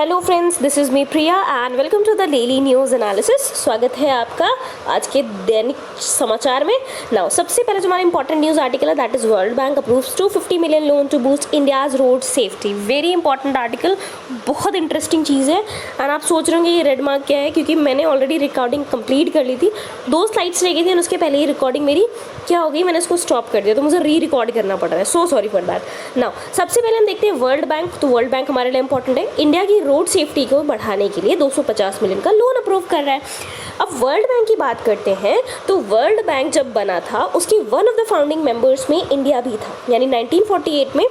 Hello friends, this is me Priya and welcome to the daily news analysis. स्वागत है आपका आज के दैनिक समाचार में। नाउ सबसे पहले जो हमारा इंपॉर्टेंट न्यूज़ आर्टिकल है that is World Bank approves 250 million loan to boost India's road safety. Very important article, बहुत इंटरेस्टिंग चीज़ है। एंड आप सोच रहे होंगे ये रेड मार्क क्या है, क्योंकि मैंने ऑलरेडी रिकॉर्डिंग कंप्लीट कर ली थी, 2 स्लाइड्स रह गई थी और उसके पहले ही रिकॉर्डिंग मेरी क्या हो गई, मैंने इसको स्टॉप कर दिया, तो मुझे री रिकॉर्ड करना पड़ रहा है। So sorry for that. Now सबसे पहले हम देखते हैं वर्ल्ड बैंक। तो वर्ल्ड बैंक हमारे लिए इंपॉर्टेंट है। इंडिया की रोड सेफ्टी को बढ़ाने के लिए 250 मिलियन का लोन अप्रूव कर रहा है। अब वर्ल्ड बैंक की बात करते हैं तो वर्ल्ड बैंक जब बना था उसकी one of the founding members में इंडिया भी था। यानी 1948 में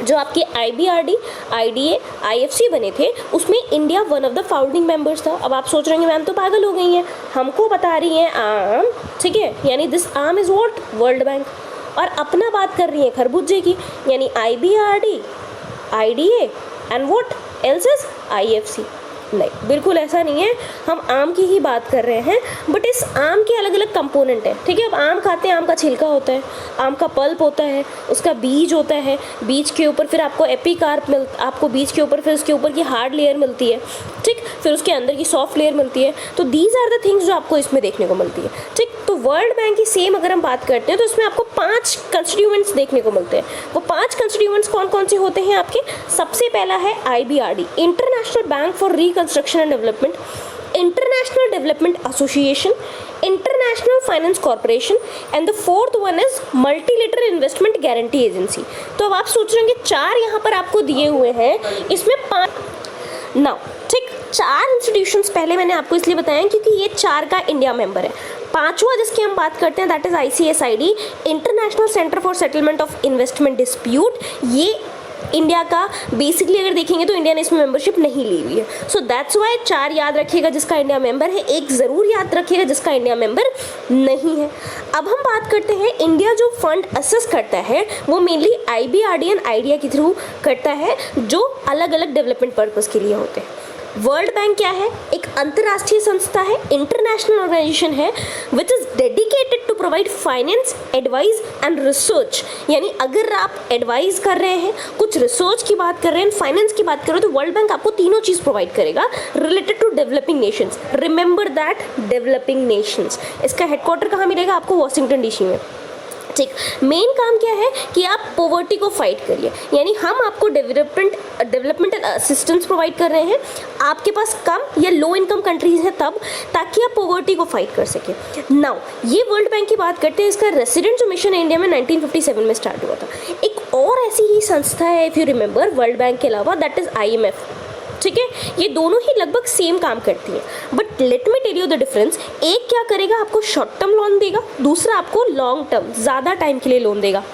जो आपके IBRD, IDA, IFC बने थे उसमें India one of the founding members था। अब आप सोच रहे होंगे मैम तो पागल हो गई हैं, हमको बता रही हैं आम, ठीक है, यानी दिस आम इज़ व्हाट वर्ल्ड बैंक, और अपना बात कर रही हैं खरबूजे की, यानी IBRD, IDA and what else is IFC। नहीं, बिल्कुल ऐसा नहीं है, हम आम की ही बात कर रहे हैं, बट इस आम के अलग अलग कंपोनेंट हैं, ठीक है। अब आम खाते हैं, आम का छिलका होता है, आम का पल्प होता है, उसका बीज होता है, बीज के ऊपर फिर आपको एपिकार्प आपको बीज के ऊपर फिर उसके ऊपर की हार्ड लेयर मिलती है, ठीक, फिर उसके अंदर की सॉफ्ट लेयर मिलती है। तो दीज आर द थिंग्स जो आपको इसमें देखने को मिलती है, ठीक। तो वर्ल्ड बैंक की सेम अगर हम बात करते हैं तो इसमें आपको 5 कंस्टिट्यूएंट्स देखने को मिलते हैं। वो 5 कंस्टिट्यूएंट्स कौन कौन से होते हैं आपके? सबसे पहला है IBRD, international bank for reconstruction and development, international development association, international finance corporation and the fourth one is multilateral investment guarantee agency. तो अब आप सोच रहे होंगे 4 यहाँ पर आपको दिए हुए हैं, इसमें 5 नाउ, ठीक, 4 इंस्टीट्यूशंस पहले मैंने आपको इसलिए बताया क्योंकि ये 4 का इंडिया मेंबर है। 5वां जिसकी हम बात करते हैं that is ICSID, international centre for settlement of investment dispute. ये इंडिया का बेसिकली अगर देखेंगे तो इंडिया ने इसमें मेंबरशिप नहीं ली हुई है। सो दैट्स वाई 4 याद रखिएगा जिसका इंडिया मेंबर है, 1 ज़रूर याद रखिएगा जिसका इंडिया मेंबर नहीं है। अब हम बात करते हैं इंडिया जो फंड असेस करता है वो मेनली IBRD एंड आइडिया के थ्रू करता है, जो अलग अलग डेवलपमेंट पर्पज़ के लिए होते हैं। वर्ल्ड बैंक क्या है? एक अंतर्राष्ट्रीय संस्था है, इंटरनेशनल ऑर्गेनाइजेशन है which is dedicated to provide finance, advice and research. यानी अगर आप एडवाइस कर रहे हैं, कुछ रिसर्च की बात कर रहे हैं, फाइनेंस की बात कर रहे हो, तो वर्ल्ड बैंक आपको तीनों चीज़ प्रोवाइड करेगा related to developing nations. Remember that, developing nations. इसका हेडक्वार्टर कहाँ मिलेगा आपको? वॉशिंगटन DC में, ठीक। मेन काम क्या है कि आप पॉवर्टी को फाइट करिए, यानी हम आपको डेवलपमेंटल असिस्टेंस प्रोवाइड कर रहे हैं, आपके पास कम या लो इनकम कंट्रीज है तब, ताकि आप पॉवर्टी को फाइट कर सकें। नाउ ये वर्ल्ड बैंक की बात करते हैं, इसका रेसिडेंट जो मिशन है इंडिया में 1957 में स्टार्ट हुआ था। एक और ऐसी ही संस्था है if you remember world Bank के अलावा, दैट इज़ IMF, ठीक है। ये दोनों ही लगभग सेम काम करती है, but let me tell you the difference. एक क्या करेगा, आपको शॉर्ट टर्म लोन देगा, दूसरा आपको लॉन्ग टर्म ज़्यादा टाइम के लिए लोन देगा।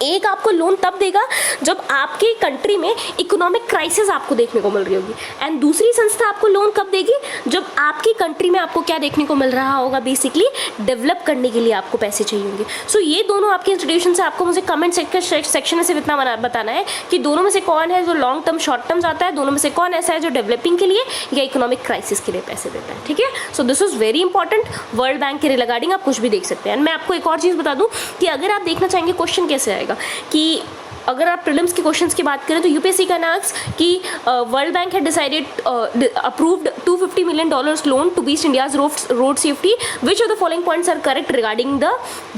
एक आपको लोन तब देगा जब आपके कंट्री में इकोनॉमिक क्राइसिस आपको देखने को मिल रही होगी, एंड दूसरी संस्था आपको लोन कब देगी? जब आपकी कंट्री में आपको क्या देखने को मिल रहा होगा, बेसिकली डेवलप करने के लिए आपको पैसे चाहिए होंगे। सो ये दोनों आपके इंस्टीट्यूशन से आपको मुझे कमेंट सेक्शन में सिर्फ इतना बताना है कि दोनों में से कौन है जो लॉन्ग टर्म शॉर्ट टर्म जाता है, दोनों में से कौन ऐसा है जो डेवलपिंग के लिए या इकोनॉमिक क्राइसिस के लिए पैसे देता है, ठीक है। So this is very important. World Bank के रिगार्डिंग आप कुछ भी देख सकते हैं। एंड मैं आपको एक और चीज़ बता दूँ कि अगर आप देखना चाहेंगे क्वेश्चन कैसे आएगा, कि अगर आप प्रीलिम्स के क्वेश्चंस की बात करें तो UPSC का नाक्स कि वर्ल्ड बैंक है decided approved $250 million loan to boost India's road safety, which of the following points are correct regarding the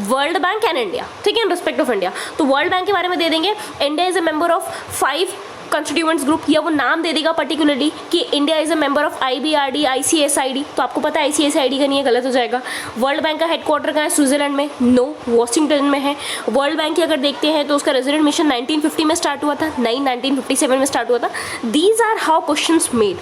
World Bank and India, ठीक है, इन रिस्पेक्ट ऑफ इंडिया। तो वर्ल्ड बैंक के बारे में दे देंगे, India is a member of 5 constituents group, या वो नाम दे देगा पर्टिकुलरली कि India is a member of IBRD, ICSID। तो आपको पता है ICSID का नहीं है, गलत हो जाएगा। वर्ल्ड बैंक का हेडक्वार्टर कहाँ है? स्विट्जरलैंड में? नो, वॉशिंगटन में है। वर्ल्ड बैंक की अगर देखते हैं तो उसका रेजिडेंट मिशन 1950 में स्टार्ट हुआ था, नहीं 1957 में स्टार्ट हुआ था। These are how questions made,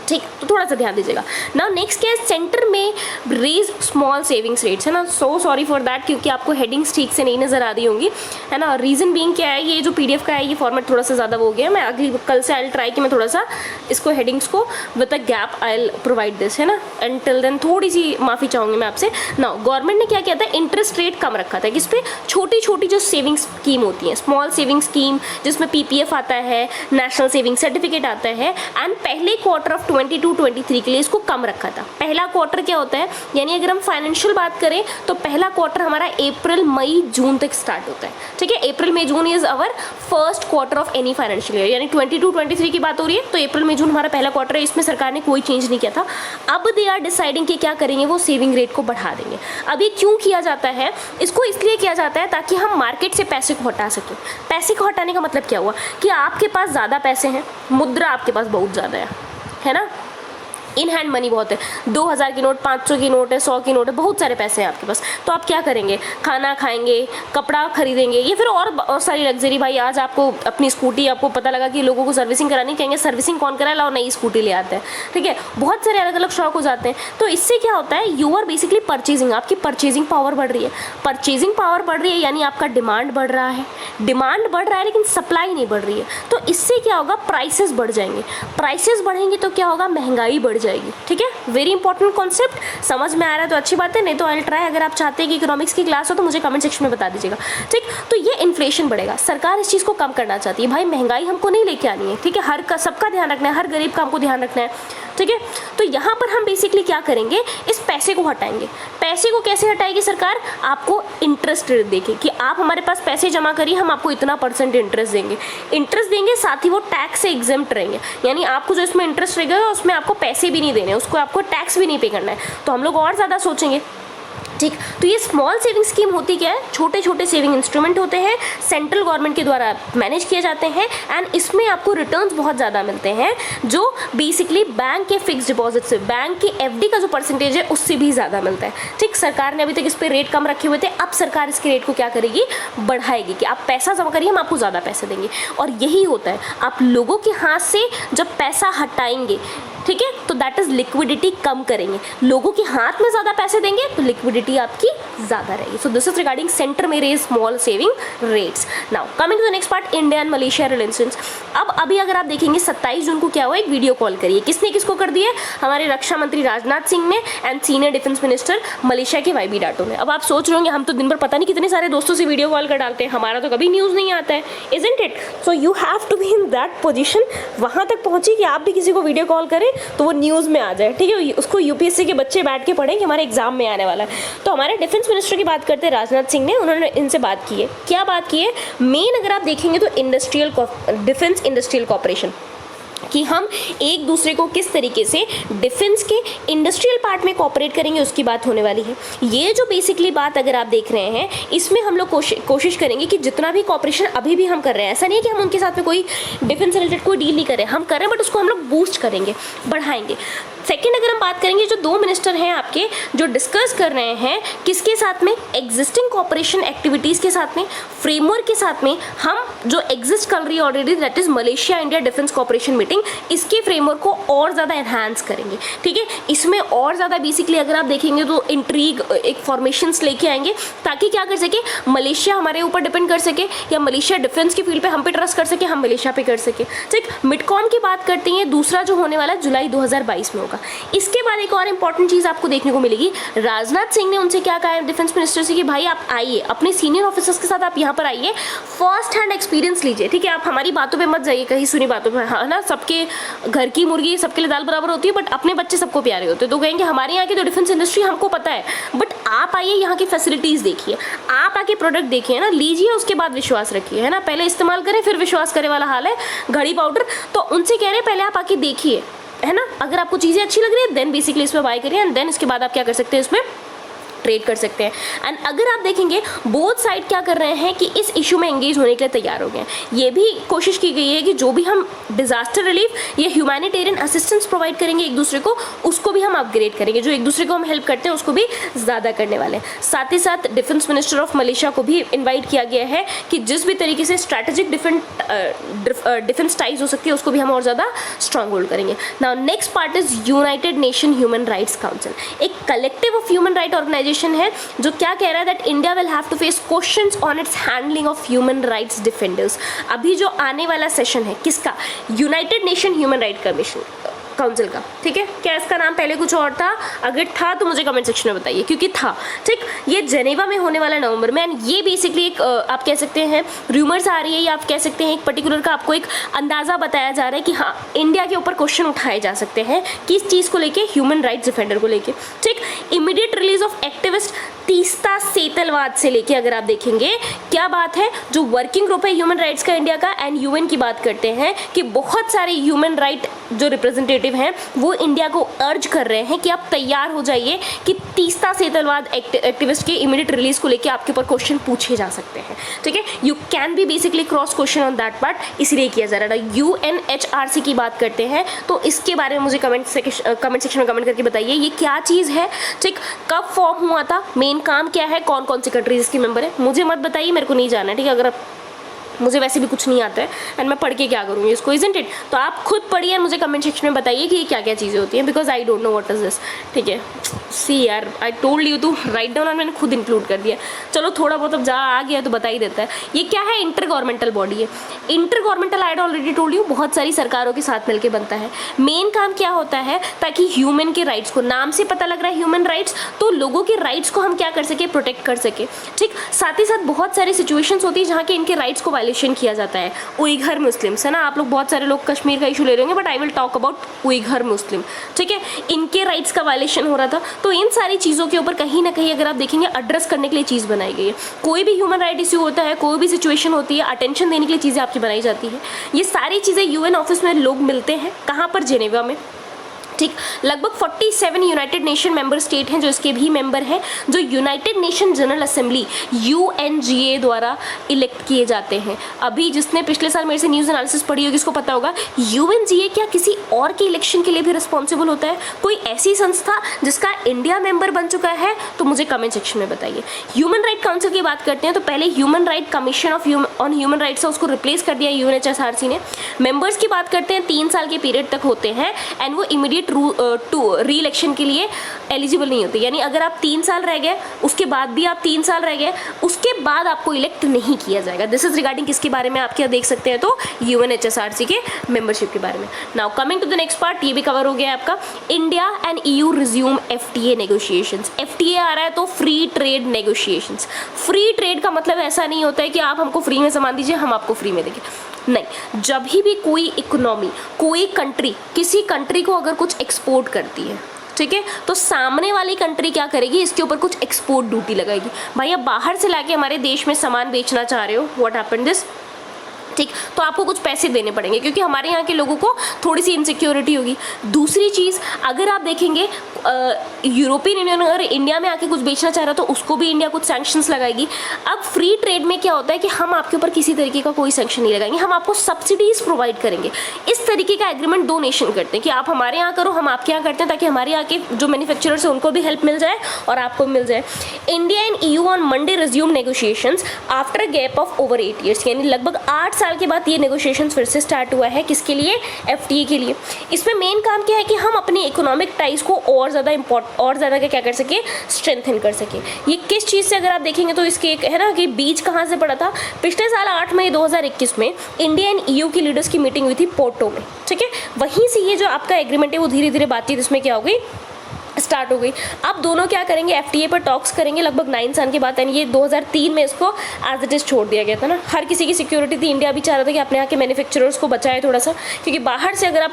ठीक। तो थोड़ा सा ध्यान दीजिएगा। नाउ नेक्स्ट क्या है, सेंटर में रेज स्मॉल सेविंग्स रेट्स, है ना। सो सॉरी फॉर दैट, क्योंकि आपको हेडिंग्स ठीक से नहीं नज़र आ रही होंगी, है ना। रीज़न बीइंग क्या है, ये जो PDF का है ये फॉर्मेट थोड़ा सा ज़्यादा हो गया। मैं अगली कल से आई ट्राई कि मैं थोड़ा सा इसको हेडिंग्स को with a gap I provide this, है ना। एंड टिल देन थोड़ी सी माफ़ी चाहूँगी मैं आपसे। नाउ गवर्नमेंट ने क्या किया था, इंटरेस्ट रेट कम रखा था किस पे? छोटी छोटी जो सेविंग स्कीम होती है, स्मॉल सेविंग स्कीम, जिसमें PPF आता है, नेशनल सेविंग सर्टिफिकेट आता है, एंड पहले क्वार्टर ऑफ 22-23 के लिए इसको कम रखा था। पहला क्वार्टर क्या होता है, यानी अगर हम फाइनेंशियल बात करें तो पहला क्वार्टर हमारा अप्रैल मई जून तक स्टार्ट होता है, ठीक है। April May June is our first quarter of any financial year, यानी 22-23 की बात हो रही है तो अप्रैल मई जून हमारा पहला क्वार्टर है। इसमें सरकार ने कोई चेंज नहीं किया था। अब दे आर डिसाइडिंग कि क्या करेंगे, वो सेविंग रेट को बढ़ा देंगे। अब ये क्यों किया जाता है, इसको इसलिए किया जाता है ताकि हम मार्केट से पैसे को हटा सकें। पैसे को हटाने का मतलब क्या हुआ कि आपके पास ज़्यादा पैसे हैं, मुद्रा आपके पास बहुत ज़्यादा है ना, इन हैंड मनी बहुत है, 2000 की नोट, 500 की नोट है, 100 की नोट है, बहुत सारे पैसे हैं आपके पास। तो आप क्या करेंगे, खाना खाएंगे, कपड़ा खरीदेंगे, या फिर और सारी लग्जरी। भाई आज आपको अपनी स्कूटी, आपको पता लगा कि लोगों को सर्विसिंग करानी, कहेंगे सर्विसिंग कौन कराए, लाओ नई स्कूटी ले आते हैं, ठीक है। बहुत सारे अलग अलग शौक हो जाते हैं। तो इससे क्या होता है, यू आर बेसिकली परचेजिंग, आपकी परचेजिंग पावर बढ़ रही है। परचेजिंग पावर बढ़ रही है यानी आपका डिमांड बढ़ रहा है, डिमांड बढ़ रहा है लेकिन सप्लाई नहीं बढ़ रही है। तो इससे क्या होगा, प्राइसेस बढ़ जाएंगे। प्राइसेस बढ़ेंगे तो क्या होगा, महंगाई बढ़ जाएगी, ठीक है। वेरी इंपॉर्टेंट कॉन्सेप्ट, समझ में आ रहा है तो अच्छी बात है, नहीं तो आई ट्राई। अगर आप चाहते हैं कि इकोनॉमिक्स की क्लास हो तो मुझे कमेंट सेक्शन में बता दीजिएगा, ठीक। तो ये इन्फ्लेशन बढ़ेगा, सरकार इस चीज़ को कम करना चाहती है। भाई महंगाई हमको नहीं लेके आनी है, ठीक है, हर का सबका ध्यान रखना है, हर गरीब का हमको ध्यान रखना है, ठीक है। तो यहाँ पर हम बेसिकली क्या करेंगे, इस पैसे को हटाएंगे। पैसे को कैसे हटाएगी सरकार, आपको इंटरेस्ट रेट देके कि आप हमारे पास पैसे जमा करिए, हम आपको इतना % इंटरेस्ट देंगे। इंटरेस्ट देंगे, साथ ही वो टैक्स से एग्जेम्प्ट रहेंगे, यानी आपको जो इसमें इंटरेस्ट रहेगा उसमें आपको पैसे भी नहीं देने, उसको आपको टैक्स भी नहीं पे करना है। तो हम लोग और ज़्यादा सोचेंगे, ठीक। तो ये स्मॉल सेविंग स्कीम होती क्या है, छोटे छोटे सेविंग इंस्ट्रूमेंट होते हैं, सेंट्रल गवर्नमेंट के द्वारा मैनेज किए जाते हैं, एंड इसमें आपको रिटर्न्स बहुत ज़्यादा मिलते हैं, जो बेसिकली बैंक के फिक्स डिपॉजिट से, बैंक की एफडी का जो परसेंटेज है उससे भी ज़्यादा मिलता है, ठीक। सरकार ने अभी तक इस पर रेट कम रखे हुए थे, अब सरकार इसके रेट को क्या करेगी, बढ़ाएगी कि आप पैसा जमा करिए, हम आपको ज़्यादा पैसे देंगे। और यही होता है, आप लोगों के हाथ से जब पैसा हटाएंगे, ठीक है, तो दैट इज लिक्विडिटी कम करेंगे। लोगों के हाथ में ज़्यादा पैसे देंगे तो लिक्विडिटी आपकी ज़्यादा रहेगी। So this is regarding centre में raise small saving rates. Now coming to the next part, India and Malaysia relations. अब अभी अगर आप देखेंगे 27 जून को क्या हुआ, एक वीडियो कॉल करिए, किसने किसको कर दिया, हमारे रक्षा मंत्री राजनाथ सिंह ने and senior defence minister Malaysia के वाईबी डाटो ने। अब आप सोच रहे होंगे हम तो दिन भर पता नहीं कितने सारे दोस्तों से वीडियो कॉल कर डालते हैं, हमारा तो कभी न्यूज़ नहीं आता है, isn't it. So you have to be in that position, वहाँ तक पहुँची कि आप भी किसी को वीडियो कॉल करें तो वो न्यूज़ में आ जाए, ठीक है, उसको यूपीएससी के बच्चे बैठ के पढ़ें कि हमारे एग्जाम में आने वाला है। तो हमारे डिफेंस मिनिस्टर की बात करते हैं राजनाथ सिंह ने, उन्होंने इनसे बात की है। क्या बात की है, मेन अगर आप देखेंगे तो डिफेंस इंडस्ट्रियल कॉर्पोरेशन, कि हम एक दूसरे को किस तरीके से डिफेंस के इंडस्ट्रियल पार्ट में कोऑपरेट करेंगे, उसकी बात होने वाली है। ये जो बेसिकली बात अगर आप देख रहे हैं, इसमें हम लोग कोशिश करेंगे कि जितना भी कोऑपरेशन अभी भी हम कर रहे हैं, ऐसा नहीं है कि हम उनके साथ में कोई डिफेंस रिलेटेड कोई डील नहीं कर रहे हैं, हम कर रहे हैं, बट उसको हम लोग बूस्ट करेंगे, बढ़ाएंगे। सेकेंड अगर हम बात करेंगे, जो 2 मिनिस्टर हैं आपके जो डिस्कस कर रहे हैं किसके साथ में, एग्जिस्टिंग कोऑपरेशन एक्टिविटीज़ के साथ में, फ्रेमवर्क के साथ में, हम जो एग्जिस्ट कर रही है already, that is Malaysia India defence cooperation meeting, इसके फ्रेमवर्क को और ज़्यादा एनहांस करेंगे, ठीक है। इसमें और ज़्यादा बेसिकली अगर आप देखेंगे तो इंट्रीग एक फॉर्मेशंस लेके आएंगे, ताकि क्या कर सके, मलेशिया हमारे ऊपर डिपेंड कर सके, या मलेशिया डिफेंस की फील्ड पे हम पे ट्रस्ट कर सके, हम मलेशिया पे कर सके, ठीक। मिडकॉम की बात करते हैं, दूसरा जो होने वाला है जुलाई 2022 में होगा। इसके बाद एक और इंपॉर्टेंट चीज़ आपको देखने को मिलेगी, राजनाथ सिंह ने उनसे क्या कहा है डिफेंस मिनिस्टर से कि भाई आप आइए, अपने सीनियर ऑफिसर्स के साथ आप यहाँ पर आइए, फर्स्ट हैंड एक्सपीरियंस लीजिए, ठीक है। आप हमारी बातों पे मत जाइए, कहीं सुनी बातों पे, है ना, सबके घर की मुर्गी सबके लिए दाल बराबर होती है, बट अपने बच्चे सबको प्यारे होते हैं। तो कहेंगे हमारे यहाँ की तो डिफेंस इंडस्ट्री हमको पता है, बट आप आइए, यहाँ की फैसिलिटीज़ देखिए, आप आके प्रोडक्ट देखिए ना, लीजिए, उसके बाद विश्वास रखिए, है ना। पहले इस्तेमाल करें फिर विश्वास करें वाला हाल है घड़ी पाउडर। तो उनसे कह रहे हैं पहले आप आके देखिए, है ना, अगर आपको चीज़ें अच्छी लग रही है देन बेसिकली इसमें बाय करिए, एंड देन इसके बाद आप क्या कर सकते हैं, इसमें ट्रेड कर सकते हैं। एंड अगर आप देखेंगे बोथ साइड क्या कर रहे हैं कि इस इशू में एंगेज होने के लिए तैयार हो गए हैं। ये भी कोशिश की गई है कि जो भी हम डिजास्टर रिलीफ या ह्यूमैनिटेरियन असिस्टेंस प्रोवाइड करेंगे एक दूसरे को, उसको भी हम अपग्रेड करेंगे, जो एक दूसरे को हम हेल्प करते हैं उसको भी ज़्यादा करने वाले हैं। साथ ही साथ डिफेंस मिनिस्टर ऑफ मलेशिया को भी इन्वाइट किया गया है कि जिस भी तरीके से स्ट्रैटेजिक डिफेंस टाइज हो सकती है उसको भी हम और ज़्यादा स्ट्रांग होल्ड करेंगे। Now next part is United Nation Human Rights Council, एक collective of human right organisation है जो क्या कह रहा है that India will have to face questions on its handling of human rights defenders. अभी जो आने वाला सेशन है किसका, United Nation Human Right Commission Council का, ठीक है। क्या इसका नाम पहले कुछ और था? अगर था तो मुझे कमेंट सेक्शन में बताइए, क्योंकि था, ठीक। ये जेनेवा में होने वाला नवंबर में, एंड ये बेसिकली एक आप कह सकते हैं रूमर्स आ रही है, या आप कह सकते हैं एक पर्टिकुलर का आपको एक अंदाज़ा बताया जा रहा है कि हाँ, इंडिया के ऊपर क्वेश्चन उठाए जा सकते हैं किस चीज़ को लेके, ह्यूमन राइट्स डिफेंडर को लेके, ठीक। Immediate release of activist Teesta Setalvad से लेके अगर आप देखेंगे क्या बात है, जो वर्किंग ग्रुप है ह्यूमन राइट्स का इंडिया का एंड यूएन की बात करते हैं कि बहुत सारे ह्यूमन राइट जो रिप्रेजेंटेटिव हैं वो इंडिया को अर्ज कर रहे हैं कि आप तैयार हो जाइए कि तीस्ता सेतलवाद एक्टिविस्ट के इमीडिएट रिलीज को लेके आपके ऊपर क्वेश्चन पूछे जा सकते हैं, ठीक है। You can be basically cross question on that part, इसलिए किया जा रहा है। UNHRC की बात करते हैं तो इसके बारे में मुझे कमेंट सेक्शन में कमेंट करके बताइए ये क्या चीज़ है, ठीक। कब फॉर्म हुआ था, मेन काम क्या है, कौन कौन सी कंट्रीज इसकी मेंबर है, मुझे मत बताइए, मेरे को नहीं जाना है, ठीक है। अगर मुझे वैसे भी कुछ नहीं आता है एंड मैं पढ़ के क्या करूँगी इसको, इजंट इट। तो आप खुद पढ़िए, मुझे कमेंट सेक्शन में बताइए कि ये क्या क्या चीज़ें होती हैं, because I don't know what is this, ठीक है। सी यार, I told you to write down और मैंने खुद इंक्लूड कर दिया। चलो थोड़ा बहुत अब जहाँ आ गया तो बता ही देता है। ये क्या है? इंटर गवर्नमेंटल बॉडी है। Inter governmental I already told you, बहुत सारी सरकारों के साथ मिलकर बनता है। मेन काम क्या होता है, ताकि ह्यूमन के राइट्स को, नाम से पता लग रहा है ह्यूमन राइट्स, तो लोगों के राइट्स को हम क्या कर सके, प्रोटेक्ट कर सके, ठीक। साथ ही साथ बहुत सारी सिचुएशंस होती है जहाँ के इनके राइट्स को वायलेशन किया जाता है। उइघर मुस्लिम्स है ना, आप लोग बहुत सारे लोग कश्मीर का इशू ले रहे होंगे, but I will talk about Uighur Muslim, ठीक है। इनके राइट्स का वायलेशन हो रहा था, तो इन सारी चीज़ों के ऊपर कहीं ना कहीं अगर आप देखेंगे एड्रेस करने के लिए चीज़ बनाई गई है। कोई भी ह्यूमन राइट इश्यू होता है, कोई भी सिचुएशन होती है, अटेंशन देने के लिए चीज़ें आपकी बनाई जाती है। ये सारी चीज़ें यूएन ऑफिस में लोग मिलते हैं, कहाँ पर? जेनेवा में, ठीक। लगभग 47 यूनाइटेड नेशन मेंबर स्टेट हैं जो इसके भी मेंबर हैं, जो United nation general assembly UNGA द्वारा इलेक्ट किए जाते हैं। अभी जिसने पिछले साल मेरे से न्यूज़ एनालिसिस पढ़ी होगी उसको पता होगा, UNGA क्या किसी और के इलेक्शन के लिए भी रिस्पॉन्सिबल होता है? कोई ऐसी संस्था जिसका इंडिया मेंबर बन चुका है? तो मुझे कमेंट सेक्शन में बताइए। ह्यूमन राइट काउंसिल की बात करते हैं तो पहले human Right commission on human rights है, उसको रिप्लेस कर दिया UNHRC ने। मेंबर्स की बात करते हैं 3 साल के पीरियड तक होते हैं एंड वो इमीडिएट री इलेक्शन के लिए एलिजिबल नहीं होते, यानी अगर आप 3 साल रह गए, उसके बाद भी आप 3 साल रह गए, उसके बाद आपको इलेक्ट नहीं किया जाएगा। दिस इज रिगार्डिंग किसके बारे में आप क्या देख सकते हैं, तो UNHRC के मेंबरशिप के बारे में। Now coming to the next part, ये भी कवर हो गया आपका। India and EU resume FTA negotiations. FTA आ रहा है तो free trade negotiations. Free trade का मतलब ऐसा नहीं होता है कि आप हमको फ्री में सामान दीजिए, हम आपको फ्री में देंगे, नहीं। जब भी कोई इकोनॉमी, कोई कंट्री किसी कंट्री को अगर कुछ एक्सपोर्ट करती है, ठीक है, तो सामने वाली कंट्री क्या करेगी, इसके ऊपर कुछ एक्सपोर्ट ड्यूटी लगाएगी। भाई आप बाहर से लाके हमारे देश में सामान बेचना चाह रहे हो, व्हाट हैपेंड दिस, ठीक, तो आपको कुछ पैसे देने पड़ेंगे क्योंकि हमारे यहाँ के लोगों को थोड़ी सी इनसिक्योरिटी होगी। दूसरी चीज़, अगर आप देखेंगे यूरोपियन यूनियन अगर इंडिया में आके कुछ बेचना चाह रहा तो उसको भी इंडिया कुछ सैंक्शंस लगाएगी। अब फ्री ट्रेड में क्या होता है कि हम आपके ऊपर किसी तरीके का कोई सैंक्शन नहीं लगाएंगे, हम आपको सब्सिडीज़ प्रोवाइड करेंगे। इस तरीके का एग्रीमेंट 2 नेशन करते हैं कि आप हमारे यहाँ करो, हम आपके यहाँ करते हैं, ताकि हमारे यहाँ के जो मैन्युफैक्चरर्स हैं उनको भी हेल्प मिल जाए और आपको मिल जाए। India and EU on Monday resume negotiations after a gap of over 8 years, यानी लगभग 8 साल के बाद ये नेगोशिएशंस फिर से स्टार्ट हुआ है। किसके लिए? FTA के लिए। इसमें मेन काम क्या है कि हम अपनी इकोनॉमिक टाइज को और ज़्यादा क्या कर सके, स्ट्रेंथन कर सके। ये किस चीज़ से अगर आप देखेंगे तो इसके एक है ना कि बीज कहाँ से पड़ा था, पिछले साल 8 मई 2021 में इंडिया एंड EU की लीडर्स की मीटिंग हुई थी पोर्टो में, ठीक है। वहीं से ये जो आपका एग्रीमेंट है वो धीरे धीरे बातचीत इसमें क्या हो गई, स्टार्ट हो गई। अब दोनों क्या करेंगे, FTA पर टॉक्स करेंगे लगभग 9 साल के बाद, यानी ये 2003 में इसको एज इट इज छोड़ दिया गया था ना। हर किसी की सिक्योरिटी थी, इंडिया भी चाह रहा था कि अपने यहाँ के मैन्युफैक्चरर्स को बचाए थोड़ा सा, क्योंकि बाहर से अगर आप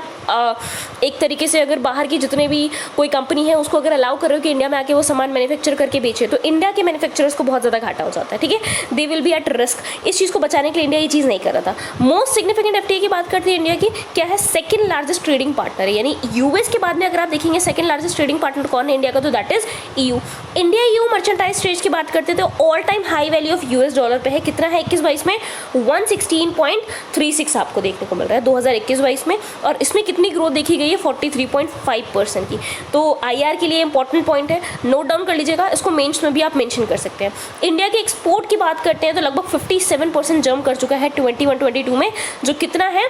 एक तरीके से अगर बाहर की जितने भी कोई कंपनी है उसको अगर अलाउ कर रहे हो कि इंडिया में आके वो सामान मैन्युफैक्चर करके बेचे, तो इंडिया के मैन्युफैक्चरर्स को बहुत ज़्यादा घाटा हो जाता है, ठीक है। They will be at risk. इस चीज़ को बचाने के लिए इंडिया ये चीज़ नहीं कर रहा था। मोस्ट सिग्निफिकेंट FTA की बात करते हैं इंडिया की, क्या है, सेकंड लार्जेस्ट ट्रेडिंग पार्टनर है, यानी US के बाद में अगर आप देखेंगे सेकंड लार्जेस्ट ट्रेडिंग पार्टनर कौन है इंडिया का, तो that is EU। India EU merchandise trade की बात करते तो all time high value of US dollar पे है, कितना है 21-22 में 116.36 आपको देखने को मिल रहा है 2021-22 में, और इसमें कितनी ग्रोथ देखी गई है 43.5% की। तो IR के लिए इंपॉर्टेंट पॉइंट है, नोट डाउन कर लीजिएगा, इसको मेंस में भी आप मेंशन कर सकते हैं। इंडिया के एक्सपोर्ट की बात करते हैं तो लगभग 57% जंप कर चुका है 21-22 में, जो कितना है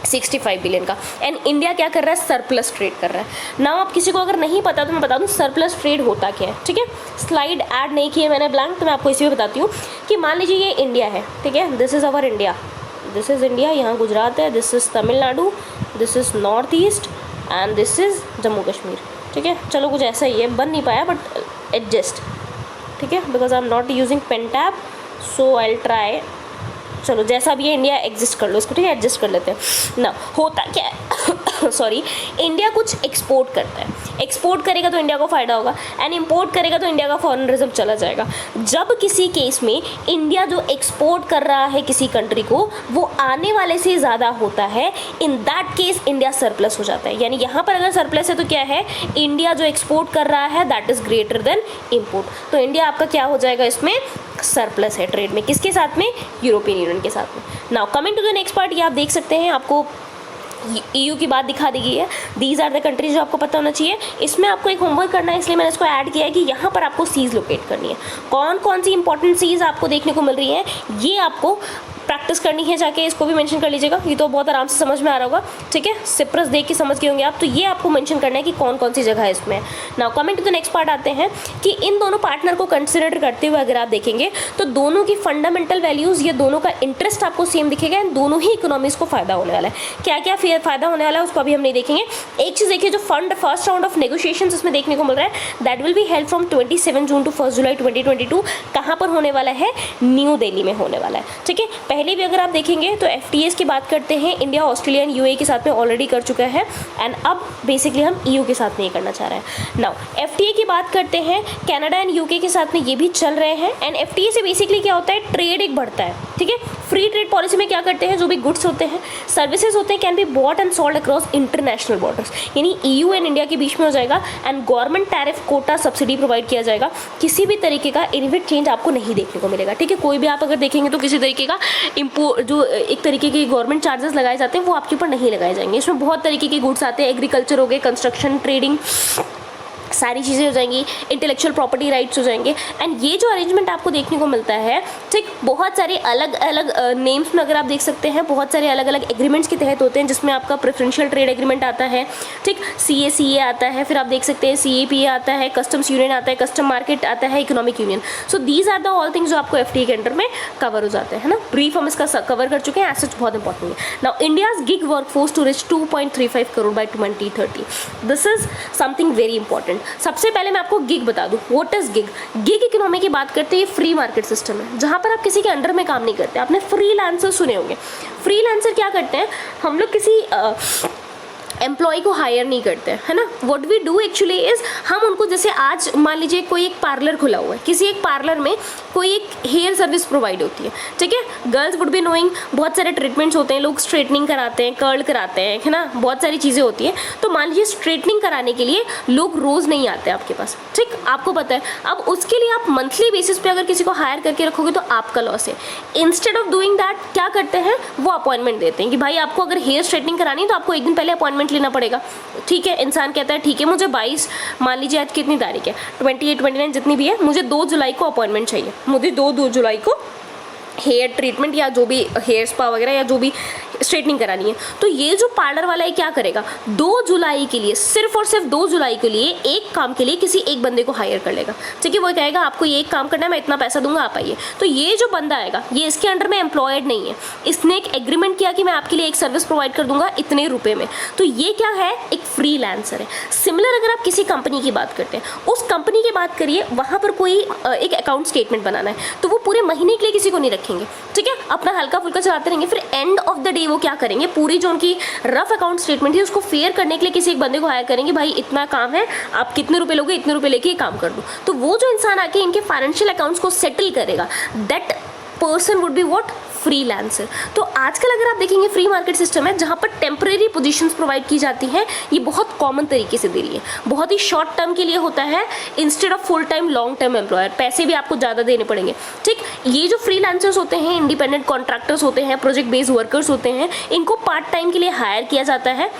65 बिलियन का। एंड इंडिया क्या कर रहा है, सरप्लस ट्रेड कर रहा है ना। आप किसी को अगर नहीं पता तो मैं बता दूं सरप्लस ट्रेड होता क्या है, ठीक है। स्लाइड ऐड नहीं की है मैंने ब्लैंक, तो मैं आपको इसी में बताती हूँ कि मान लीजिए ये इंडिया है, ठीक है, this is our India, this is India, यहाँ गुजरात है, this is Tamil Nadu, this is north east, and this is Jammu Kashmir. ठीक है, चलो कुछ ऐसा ही है, बन नहीं पाया बट एडजस्ट। ठीक है, because I am not using pen tab, so I try. चलो जैसा भी है इंडिया एग्जिस्ट कर लो इसको, ठीक है, एडजस्ट कर लेते हैं ना। होता क्या है सॉरी, इंडिया कुछ एक्सपोर्ट करता है, एक्सपोर्ट करेगा तो इंडिया को फ़ायदा होगा, एंड इंपोर्ट करेगा तो इंडिया का फॉरेन रिजर्व चला जाएगा। जब किसी केस में इंडिया जो एक्सपोर्ट कर रहा है किसी कंट्री को वो आने वाले से ज़्यादा होता है, in that case India surplus हो जाता है। यानी यहाँ पर अगर सरप्लस है तो क्या है, इंडिया जो एक्सपोर्ट कर रहा है that is greater than import, तो इंडिया आपका क्या हो जाएगा, इसमें सरप्लस है ट्रेड में। किसके साथ में, यूरोपियन यूनियन के साथ में। Now coming to the next part, ये आप देख सकते हैं, आपको EU की बात दिखा दी गई है। दीज आर द कंट्रीज जो आपको पता होना चाहिए। इसमें आपको एक होमवर्क करना है, इसलिए मैंने इसको ऐड किया है कि यहाँ पर आपको सीज लोकेट करनी है। कौन कौन सी इंपॉर्टेंट सीज आपको देखने को मिल रही है ये आपको प्रैक्टिस करनी है, जाके इसको भी मेंशन कर लीजिएगा। ये तो बहुत आराम से समझ में आ रहा होगा, ठीक है, सिप्रस देख के समझ गए होंगे आप। तो ये आपको मेंशन करना है कि कौन कौन सी जगह है इसमें। Now coming to the next part आते हैं कि इन दोनों पार्टनर को कंसिडर करते हुए अगर आप देखेंगे तो दोनों की फंडामेंटल वैल्यूज़ या दोनों का इंटरेस्ट आपको सेम दिखेगा, एंड दोनों ही इकोनॉमीज़ को फायदा होने वाला है। क्या क्या फ़ायदा होने वाला है उसको अभी हम नहीं देखेंगे। एक चीज़ देखिए, जो फर्स्ट राउंड ऑफ नेगोशिएशन इसमें देखने को मिल रहा है that will be held from 27 June to 1 July 2022। कहाँ पर होने वाला है, न्यू दिल्ली में होने वाला है। ठीक है, पहले भी अगर आप देखेंगे तो FTAs की बात करते हैं, इंडिया ऑस्ट्रेलिया एंड UAE के साथ में ऑलरेडी कर चुका है, एंड अब बेसिकली हम EU के साथ नहीं करना चाह रहे हैं। नाउ FTA की बात करते हैं, कनाडा एंड UK के साथ में ये भी चल रहे हैं, एंड FTA से बेसिकली क्या होता है, ट्रेड एक बढ़ता है। ठीक है, फ्री ट्रेड पॉलिसी में क्या करते हैं, जो भी गुड्स होते हैं, सर्विसेज होते हैं, can be bought and sold across international borders, यानी EU एंड इंडिया के बीच में हो जाएगा, and government tariff quota subsidy provide किया जाएगा। किसी भी तरीके का इनविट चेंज आपको नहीं देखने को मिलेगा। ठीक है, कोई भी आप अगर देखेंगे तो किसी तरीके का जो एक तरीके के गवर्नमेंट चार्जेस लगाए जाते हैं वो आपके ऊपर नहीं लगाए जाएंगे। इसमें बहुत तरीके के गुड्स आते हैं, एग्रीकल्चर हो गए, कंस्ट्रक्शन, ट्रेडिंग, सारी चीज़ें हो जाएंगी, इंटेलेक्चुअल प्रॉपर्टी राइट्स हो जाएंगे। एंड ये जो अरेंजमेंट आपको देखने को मिलता है, ठीक, बहुत सारे अलग अलग नेम्स में अगर आप देख सकते हैं, बहुत सारे अलग अलग एग्रीमेंट्स के तहत होते हैं, जिसमें आपका प्रेफरेंशियल ट्रेड एग्रीमेंट आता है, ठीक, CA आता है, फिर आप देख सकते हैं CAPA आता है, कस्टम्स यूनियन आता है, कस्टम मार्केट आता है, economic union. So these are the all things जो आपको FTA के अंडर में कवर हो जाते हैं ना। ब्रीफ हम इसका कवर कर चुके हैं, एज सच बहुत इंपॉर्टेंट है। Now India's gig workforce to reach 2.35 crore by 2030, this is something very important. सबसे पहले मैं आपको गिग बता दूं, what is gig. Gig economy की बात करते हैं, ये फ्री मार्केट सिस्टम है जहां पर आप किसी के अंडर में काम नहीं करते। आपने फ्रीलांसर सुने होंगे। फ्रीलांसर क्या करते हैं, हम लोग किसी एम्प्लॉय को हायर नहीं करते हैं, है ना। What we do actually is, हम उनको, जैसे आज मान लीजिए कोई एक पार्लर खुला हुआ है, किसी एक पार्लर में कोई एक हेयर सर्विस प्रोवाइड होती है, ठीक है। गर्ल्स वुड बी नोइंग, बहुत सारे ट्रीटमेंट्स होते हैं, लोग स्ट्रेटनिंग कराते हैं, कर्ल कराते हैं, है ना, बहुत सारी चीज़ें होती हैं। तो मान लीजिए स्ट्रेटनिंग कराने के लिए लोग रोज़ नहीं आते आपके पास, ठीक, आपको पता है। अब उसके लिए आप मंथली बेसिस पे अगर किसी को हायर करके रखोगे तो आपका लॉस है। इंस्टेड ऑफ डूइंग दैट क्या करते हैं, वो अपॉइंटमेंट देते हैं कि भाई आपको अगर हेयर स्ट्रेटनिंग करानी है तो आपको एक दिन पहले अपॉइंटमेंट लेना पड़ेगा। ठीक है, इंसान कहता है ठीक है, मुझे 22, मान लीजिए आज कितनी तारीख है, 28, 29 जितनी भी है, मुझे 2 जुलाई को अपॉइंटमेंट चाहिए, मुझे 2 जुलाई को हेयर ट्रीटमेंट या जो भी हेयर स्पा वगैरह या जो भी स्ट्रेटनिंग करानी है। तो ये जो पार्लर वाला है क्या करेगा, 2 जुलाई के लिए, सिर्फ और सिर्फ 2 जुलाई के लिए एक काम के लिए किसी एक बंदे को हायर कर लेगा। ठीक है, वो कहेगा आपको ये एक काम करना है, मैं इतना पैसा दूंगा, आप आइए। तो ये जो बंदा आएगा ये इसके अंडर में एम्प्लॉयड नहीं है, इसने एक एग्रीमेंट किया कि मैं आपके लिए एक सर्विस प्रोवाइड कर दूंगा इतने रुपए में। तो ये क्या है, एक फ्रीलांसर है। सिमिलर अगर आप किसी कंपनी की बात करते हैं, उस कंपनी की बात करिए, वहाँ पर कोई एक अकाउंट स्टेटमेंट बनाना है तो वो पूरे महीने के लिए किसी को नहीं रखेंगे, ठीक है, अपना हल्का फुल्का चलाते रहेंगे। फिर एंड ऑफ द डे वो क्या करेंगे, पूरी जो उनकी रफ अकाउंट स्टेटमेंट है उसको फेयर करने के लिए किसी एक बंदे को हायर करेंगे, भाई इतना काम है, आप कितने रुपए लोगे, इतने रुपए लेके ये काम कर दो। तो वो जो इंसान आके इनके फाइनेंशियल अकाउंट्स को सेटल करेगा, that person would be what, freelancer. तो आजकल अगर आप देखेंगे फ्री मार्केट सिस्टम है जहाँ पर टेम्परेरी पोजीशंस प्रोवाइड की जाती हैं, ये बहुत कॉमन तरीके से दे रही है, बहुत ही शॉर्ट टर्म के लिए होता है, instead of full time long term employer, पैसे भी आपको ज़्यादा देने पड़ेंगे। ठीक, ये जो फ्रीलांसर्स होते हैं, इंडिपेंडेंट कॉन्ट्रैक्टर्स होते हैं, प्रोजेक्ट बेस्ड वर्कर्स होते हैं, इनको पार्ट टाइम के लिए हायर किया जाता है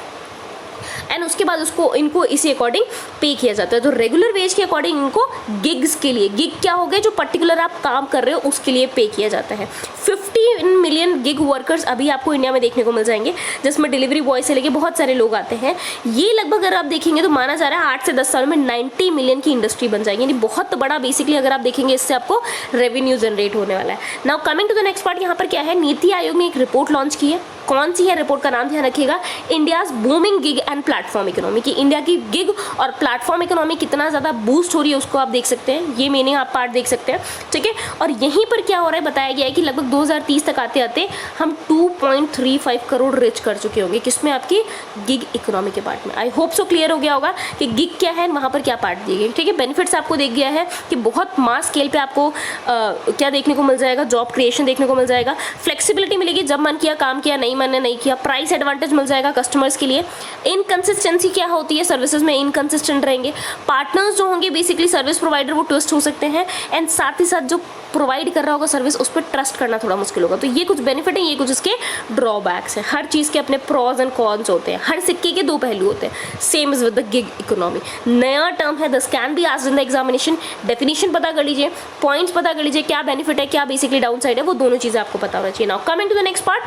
एंड उसके बाद इनको इसी अकॉर्डिंग पे किया जाता है। तो रेगुलर वेज के अकॉर्डिंग इनको गिग्स के लिए, गिग क्या हो गए, जो पर्टिकुलर आप काम कर रहे हो उसके लिए पे किया जाता है। 50 मिलियन गिग वर्कर्स अभी आपको इंडिया में देखने को मिल जाएंगे, जिसमें डिलीवरी बॉय से लेके बहुत सारे लोग आते हैं। ये लगभग अगर आप देखेंगे तो माना जा रहा है 8 से 10 साल में 90 मिलियन की इंडस्ट्री बन जाएगी, यानी बहुत बड़ा बेसिकली अगर आप देखेंगे इससे आपको रेवेन्यू जनरेट होने वाला है। Now coming to the next part, यहाँ पर क्या है, नीति आयोग ने एक रिपोर्ट लॉन्च की है। कौन सी है रिपोर्ट का नाम ध्यान रखिएगा, India's booming gig and platform platform economy की इंडिया की गिग और प्लेटफॉर्म इकोनॉमी कितना ज़्यादा बूस्ट हो रही है उसको आप देख सकते हैं, ये मीनिंग आप पार्ट देख सकते हैं, ठीक है। और यहीं पर क्या हो रहा है बताया गया है कि लगभग 2030 तक आते आते हम 2.35 करोड़ रिच कर चुके होंगे, किसमें, आपकी गिग इकोनॉमी के पार्ट में। आई होप सो क्लियर हो गया होगा कि गिग क्या है, वहाँ पर क्या पार्ट दिए गए, ठीक है। बेनिफिट्स आपको देख गया है कि बहुत मास स्केल पे आपको क्या देखने को मिल जाएगा, जॉब क्रिएशन देखने को मिल जाएगा, फ्लेक्सिबिलिटी मिलेगी, जब मन किया काम किया, नहीं मन ने नहीं किया, प्राइस एडवांटेज मिल जाएगा कस्टमर्स के लिए। इनकंसिस्टेंसी क्या होती है, सर्विसेज में इनकंसिस्टेंट रहेंगे, पार्टनर्स जो होंगे बेसिकली सर्विस प्रोवाइडर वो ट्विस्ट हो सकते हैं, एंड साथ ही साथ जो प्रोवाइड कर रहा होगा सर्विस उस पर ट्रस्ट करना थोड़ा मुश्किल होगा। तो ये कुछ बेनिफिट है, ये कुछ इसके ड्रॉबैक्स हैं। हर चीज़ के अपने प्रॉज एंड कॉन्स होते हैं, हर सिक्के के दो पहलू होते हैं। Same is with the gig economy. नया टर्म है, this can be asked in the examination. Definition पता कर लीजिए, पॉइंट्स पता कर लीजिए, क्या बेनिफिट है, क्या बेसिकली डाउन साइड है, वो दोनों चीज़ें आपको पता होना चाहिए। Now coming to the next part,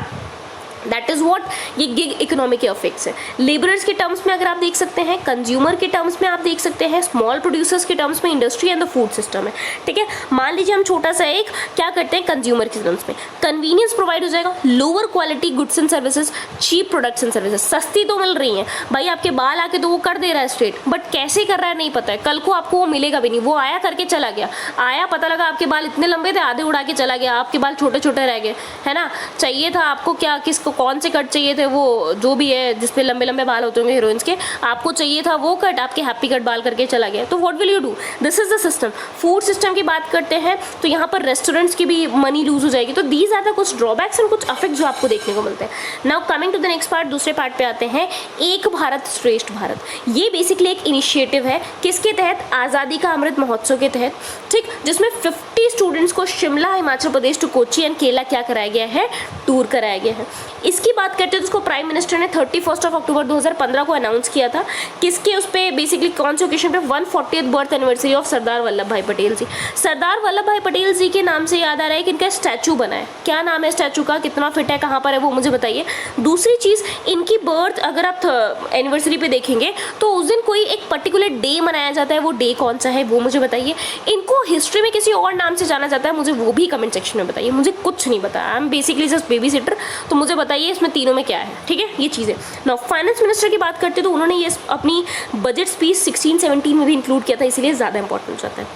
that is what ये गिग इकोनॉमी के इफेक्ट्स है। लेबरर्स के टर्म्स में अगर आप देख सकते हैं, कंज्यूमर के टर्म्स में आप देख सकते हैं, स्मॉल प्रोड्यूसर्स के टर्म्स में industry and the food system है, ठीक है। मान लीजिए हम छोटा सा एक क्या करते हैं, कंज्यूमर के टर्म्स में कन्वीनियंस प्रोवाइड हो जाएगा, lower quality goods and services, cheap products and services, सस्ती तो मिल रही हैं भाई, आपके बाल आके तो वो कर दे रहा है स्ट्रेट, बट कैसे कर रहा है नहीं पता है, कल को आपको वो मिलेगा भी नहीं। वो आया करके चला गया, आया पता लगा आपके बाल इतने लंबे थे, आधे उड़ा के चला गया, आपके बाल छोटे छोटे रह गए, है ना। चाहिए था आपको क्या, किसको कौन से कट चाहिए थे, वो जो भी है जिसपे लंबे लंबे बाल होते होंगे हीरोइंस के, आपको चाहिए था वो कट, आपके हैप्पी कट बाल करके चला गया, तो what will you do. This is the system. Food system की बात करते हैं तो यहाँ पर रेस्टोरेंट्स की भी मनी लूज हो जाएगी। तो दीज आर द कुछ ड्रॉबैक्स एंड कुछ इफेक्ट जो आपको देखने को मिलते हैं। Now coming to the next part, दूसरे पार्ट पे आते हैं, एक भारत श्रेष्ठ भारत। ये बेसिकली एक इनिशिएटिव है, किसके तहत, आज़ादी का अमृत महोत्सव के तहत, ठीक, जिसमें 50 स्टूडेंट्स को शिमला, हिमाचल प्रदेश टू कोची एंड केला क्या कराया गया है, टूर कराया गया है। इसकी बात करते हैं तो उसको प्राइम मिनिस्टर ने 31 अक्टूबर 2015 को अनाउंस किया था। किसके उस पर बेसिकली कौन से ओकेशन पे, 140th birth anniversary of Sardar Vallabh भाई पटेल जी। सरदार वल्लभ भाई पटेल जी के नाम से याद आ रहा है कि इनका स्टैचू बना है, क्या नाम है स्टैचू का, कितना फिट है, कहाँ पर है, वो मुझे बताइए। दूसरी चीज़, इनकी बर्थ अगर आप एनिवर्सरी पे देखेंगे तो उस दिन कोई एक पर्टिकुलर डे मनाया जाता है, वो डे कौन सा है वो मुझे बताइए। इनको हिस्ट्री में किसी और नाम से जाना जाता है, मुझे वो भी कमेंट सेक्शन में बताइए, मुझे कुछ नहीं पता, I am basically just baby sitter, तो मुझे बताइए इसमें तीनों में क्या है, ठीक है, ये चीज़ें। नाउ फाइनेंस मिनिस्टर की बात करते हैं तो उन्होंने ये अपनी बजट स्पीच 16-17 में भी इंक्लूड किया था, इसीलिए ज़्यादा इंपॉर्टेंट हो जाता है,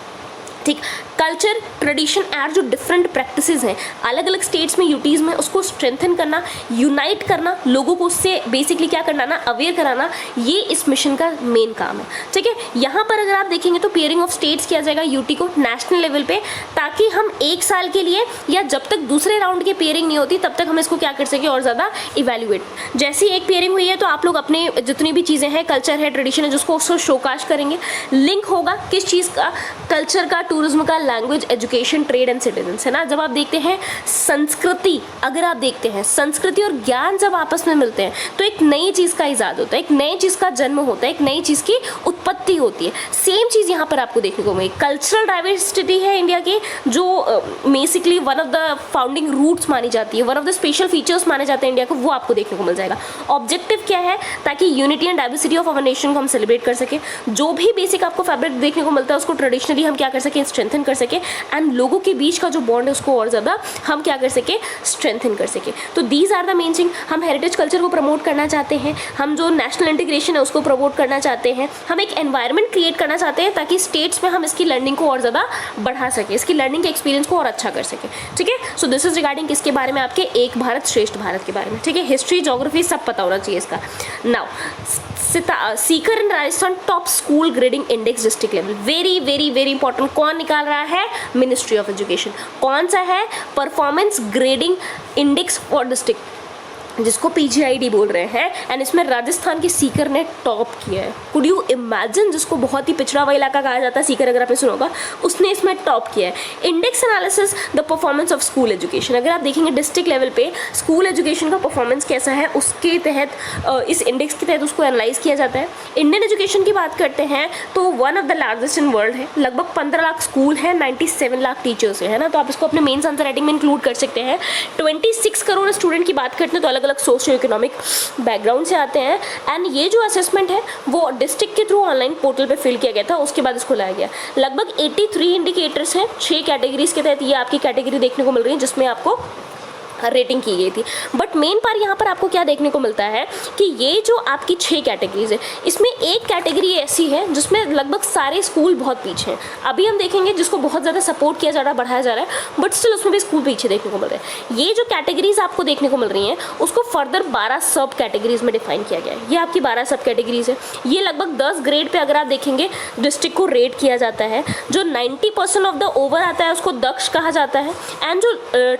ठीक। कल्चर, ट्रेडिशन और जो डिफरेंट प्रैक्टिसेस हैं अलग अलग स्टेट्स में, यूटीज़ में, उसको स्ट्रेंथन करना, यूनाइट करना, लोगों को उससे बेसिकली क्या करना ना, अवेयर कराना, ये इस मिशन का मेन काम है, ठीक है। यहाँ पर अगर आप देखेंगे तो पेयरिंग ऑफ स्टेट्स किया जाएगा यूटी को नेशनल लेवल पे, ताकि हम एक साल के लिए या जब तक दूसरे राउंड की पेयरिंग नहीं होती तब तक हम इसको क्या कर सके और ज़्यादा इवेल्युएट। जैसी एक पेयरिंग हुई है तो आप लोग अपने जितनी भी चीज़ें हैं, कल्चर है, ट्रेडिशन है, जिसको उसको शोकाश करेंगे। लिंक होगा किस चीज़ का, कल्चर का, टूरिज्म का, language, education, trade and citizens, है ना। जब आप देखते हैं संस्कृति, अगर आप देखते हैं संस्कृति और ज्ञान जब आपस में मिलते हैं तो एक नई चीज़ का इजाद होता है, एक नई चीज़ का जन्म होता है, एक नई चीज़ की उत्पत्ति होती है। सेम चीज़ यहाँ पर आपको देखने को मिलेगी। कल्चरल डाइवर्सिटी है इंडिया की, जो basically one of the founding roots मानी जाती है, one of the special features माने जाते हैं इंडिया को, वो आपको देखने को मिल जाएगा। ऑब्जेक्टिव क्या है, ताकि unity and diversity of our nation को हम सेलिब्रेट कर सके। जो भी बेसिक आपको फैब्रिक देखने को मिलता है उसको ट्रेडिशनली हम क्या कर सकें, स्ट्रेंथन कर सके, एंड लोगों के बीच का जो बॉन्ड है उसको और ज़्यादा हम क्या कर सके, स्ट्रेंथन कर सके। तो these are the main thing. हम हेरिटेज कल्चर को प्रमोट करना चाहते हैं, हम जो नेशनल इंटीग्रेशन है उसको प्रमोट करना चाहते हैं, हम एक एनवायरनमेंट क्रिएट करना चाहते हैं ताकि स्टेट्स में हम इसकी लर्निंग को और ज़्यादा बढ़ा सके, इसकी लर्निंग के एक्सपीरियंस को और अच्छा कर सके, ठीक है। सो दिस इज रिगार्डिंग किसके बारे में, आपके एक भारत श्रेष्ठ भारत के बारे में, ठीक है। हिस्ट्री, ज्योग्राफी सब पता होना चाहिए इसका। Now Sikar in Rajasthan top school grading index district level, very very very important. कौन निकाल रहा है, मिनिस्ट्री ऑफ एजुकेशन। कौन सा है, performance grading index for district, जिसको PGID बोल रहे हैं, एंड इसमें राजस्थान के सीकर ने टॉप किया है। कुड यू इमेजिन, जिसको बहुत ही पिछड़ा हुआ इलाका कहा जाता है सीकर, अगर आपने सुना होगा, उसने इसमें टॉप किया है। Index analysis the performance of school education, अगर आप देखेंगे डिस्ट्रिक्ट लेवल पे स्कूल एजुकेशन का परफॉर्मेंस कैसा है, उसके तहत इस इंडेक्स के तहत उसको एनालाइज किया जाता है। इंडियन एजुकेशन की बात करते हैं तो one of the largest in world है, लगभग 15 लाख स्कूल है, 97 लाख टीचर्स है ना, तो आप इसको अपने मेन्स आंसर राइटिंग में इंक्लूड कर सकते हैं। 26 करोड़ स्टूडेंट की बात करते हैं तो अलग अलग सोशियो इकोनॉमिक बैकग्राउंड से आते हैं, एंड ये जो असेसमेंट है वो डिस्ट्रिक्ट के थ्रू ऑनलाइन पोर्टल पे फिल किया गया था, उसके बाद इसको लाया गया। लगभग 83 इंडिकेटर्स हैं, 6 कैटेगरीज के तहत ये आपकी कैटेगरी देखने को मिल रही है, जिसमें आपको रेटिंग की गई थी। बट मेन पार्ट यहाँ पर आपको क्या देखने को मिलता है कि ये जो आपकी 6 कैटेगरीज है, इसमें एक कैटेगरी ऐसी है जिसमें लगभग सारे स्कूल बहुत पीछे हैं। अभी हम देखेंगे जिसको बहुत ज़्यादा सपोर्ट किया जा रहा है, बढ़ाया जा रहा है, बट स्टिल उसमें भी स्कूल पीछे देखने को मिल रहे हैं। ये जो कैटेगरीज आपको देखने को मिल रही हैं उसको फर्दर 12 सब कैटेगरीज में डिफाइन किया गया है। ये आपकी 12 सब कैटेगरीज है। ये लगभग 10 ग्रेड पर अगर आप देखेंगे डिस्ट्रिक्ट को रेट किया जाता है। जो 90% ऑफ द ओवर आता है उसको दक्ष कहा जाता है, एंड जो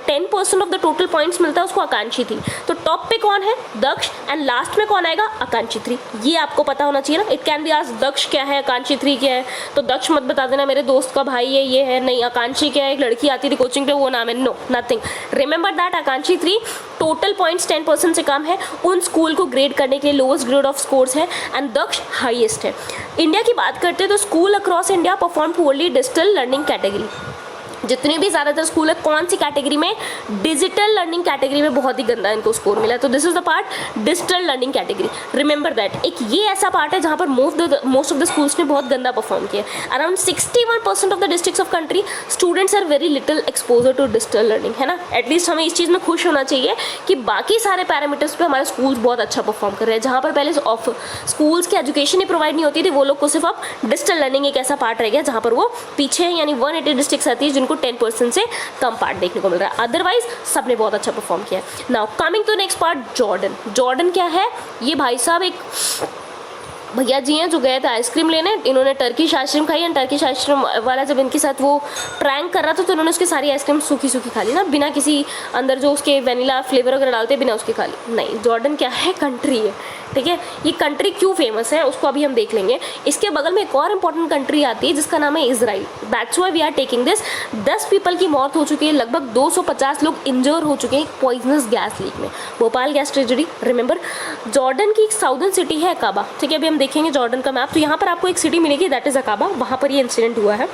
10% ऑफ द टोटल पॉइंट्स मिलता है उसको आकांक्षी 3। तो टॉप पे कौन है? दक्ष, एंड लास्ट में कौन आएगा? आकांक्षी 3। ये आपको पता होना चाहिए ना। इट कैन बी आस्क्ड दक्ष क्या है, आकांक्षी 3 क्या है, तो दक्ष मत बता देना मेरे दोस्त का भाई है ये है, नहीं आकांक्षी क्या है, एक लड़की आती थी कोचिंग पे वो नाम है, नो नथिंग। रिमेंबर दैट आकांक्षी 3 टोटल पॉइंट्स 10% से कम है उन स्कूल को ग्रेड करने के लिए लोएस्ट ग्रेड ऑफ स्कोर्स है, एंड दक्ष हाईएस्ट है। इंडिया की बात करते हैं तो school across India perform poorly digital learning category. जितने भी ज़्यादातर स्कूल है कौन सी कैटेगरी में? डिजिटल लर्निंग कैटेगरी में बहुत ही गंदा इनको स्कोर मिला। तो this is the part digital learning category. Remember that एक ये ऐसा पार्ट है जहाँ पर मोस्ट ऑफ द स्कूल्स ने बहुत गंदा परफॉर्म किया। Around 61% of the districts of country students are very little exposure to digital learning, है ना। एटलीस्ट हमें इस चीज़ में खुश होना चाहिए कि बाकी सारे पैरामीटर्स पे हमारे स्कूल्स बहुत अच्छा परफॉर्म कर रहे हैं। जहाँ पर पहले स्कूल्स की एजुकेशन ही प्रोवाइड नहीं होती थी, वो लोग को सिर्फ अब डिजिटल लर्निंग एक ऐसा पार्ट रह गया जहाँ पर वो पीछे है, यानी 180 डिस्ट्रिक्ट्स आती है जिनको 10% से कम पार्ट देखने को मिल रहा है। अदरवाइज सबने बहुत अच्छा परफॉर्म किया है। Now coming to next part, Jordan. Jordan क्या है? ये भाई साहब एक भैया जी हैं जो गए थे आइसक्रीम लेने, इन्होंने टर्किश आइसक्रीम खाई, एंड टर्किश आइसक्रीम वाला जब इनके साथ वो प्रैंक कर रहा था तो उन्होंने उसकी सारी आइसक्रीम सूखी सूखी खा ली ना, बिना किसी अंदर जो उसके वेनिला फ्लेवर वगैरह डालते बिना उसके खा ली। नहीं, जॉर्डन क्या है? कंट्री है, ठीक है। ये कंट्री क्यों फेमस है उसको अभी हम देख लेंगे। इसके बगल में एक और इंपॉर्टेंट कंट्री आती है जिसका नाम है Israel. That's why we are taking this. 10 people की मौत हो चुकी है, लगभग 250 लोग इंजर हो चुके हैं पॉइजनस गैस लीक में, Bhopal gas tragedy. Remember, Jordan की एक साउदर्न सिटी है अकाबा, ठीक है। अभी हम देखेंगे जॉर्डन का मैप, तो यहाँ पर आपको एक सिटी मिलेगी दैट इज अकाबा, वहाँ पर ये इंसिडेंट हुआ है।